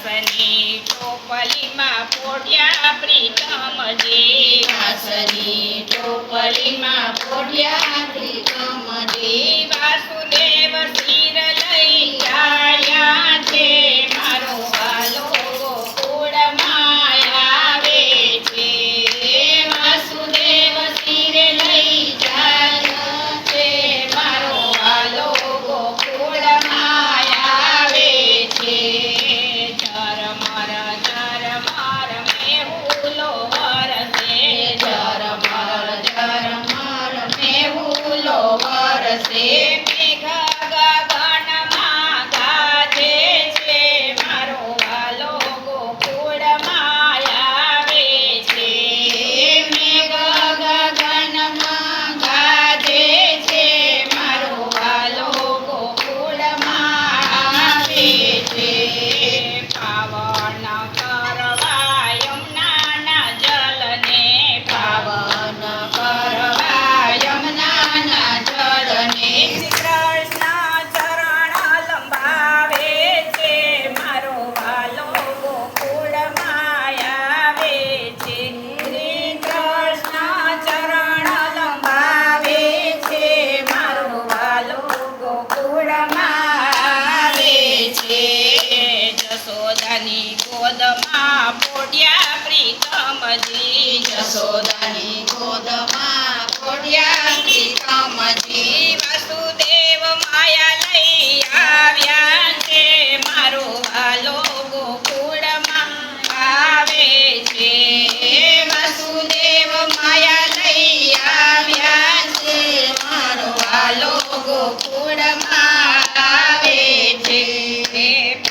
વાસની ટોપલીમાં પોઢ્યા પ્રીતમજી, વાસની ટોપલીમાં પોઢ્યા પ્રીતમજી, વાસુદેવ શિર લઈ આવ્યા છે, મારો વાલો ગોકુળમાં આવે છે. વાસુદેવ શિર લઈ જાય છે, મારો વાલો ગોકુળમાં આવે છે. ઝરમર ઝરમર મેહુલો વરસે, ઝરમર ઝરમર મેહુલો વરસે, મેઘ ગગનમાં ગાજે છે, મારો વાલો ગોકુળમાં આવે છે. મેઘ ગગનમાં ગાજે છે, મારો વાલો ગોકુળમાં આવે છે. પાવન કરવા યમુનાના જલને, પાવન કરવા યમુનાના જળને, શ્રી કૃષ્ણ ચરણ લંબાવે છે, મારો વાલો ગોકુળમાં આવે છે. શ્રી કૃષ્ણ ચરણ લંબાવે છે, મારો વાલો ગોકુળમાં આવે છે. જશોદાની ગોદમાં પોઢ્યા પ્રીતમજી, જશોદાની ગોદમાં પોઢ્યા પ્રીતમજી, વાસુદેવ માયા લઈ આવ્યા છે, મારો વાલો ગોકુળમાં આવે છે. વાસુદેવ માયા લઈ આવ્યા છે, મારો વાલો ગોકુળમાં આવે છે.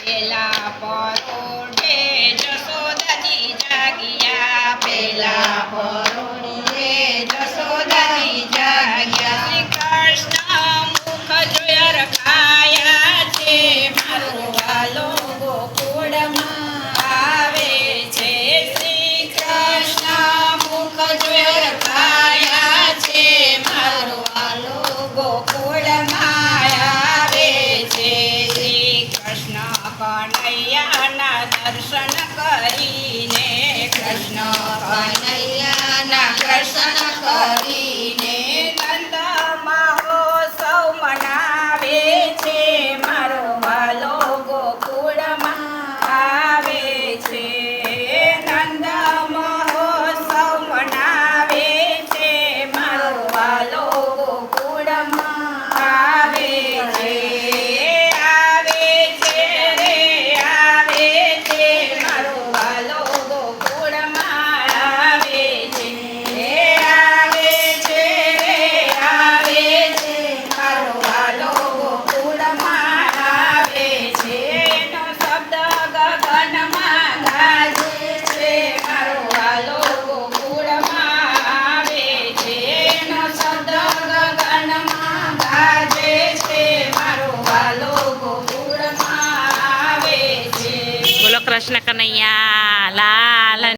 પેલા પરોઢે જશોદાજી જાગ્યા, પેલા પરોઢે જશોદાજી જાગ્યા, શ્રી કૃષ્ણ મુખ જોઈ રખાયા છે, મારો વાલો ગોકુળમાં આવે છે. શ્રી કૃષ્ણ મુખ જોઈ રખાયા છે, મારો વાલો ગોકુળમાં આવે છે. શ્રી કૃષ્ણ કનૈયાના દર્શન કરીને, કૃષ્ણ કનૈયાના દર્શન કરીને, નંદ મહોત્સવ મનાવે છે, મારો વાલો ગોકુળમાં આવે છે. નંદ મહોત્સવ મનાવે છે, મારો વાલો ગોકુળમાં આવે છે. આવે છે રે આવે છે, મારો વાલો ગોકુળમાં આવે છે. આવે છે રે આવે છે, મારો વાલો ગોકુળમાં આવે છે. એનો શબ્દ ગગનમાં ગાજે છે, મારો વાલો ગોકુળમાં આવે છે. એનો શબ્દ ગગનમાં ગાજે છે, મારો વાલો ગોકુળમાં આવે છે. બોલો કૃષ્ણ કનૈયા લાલ.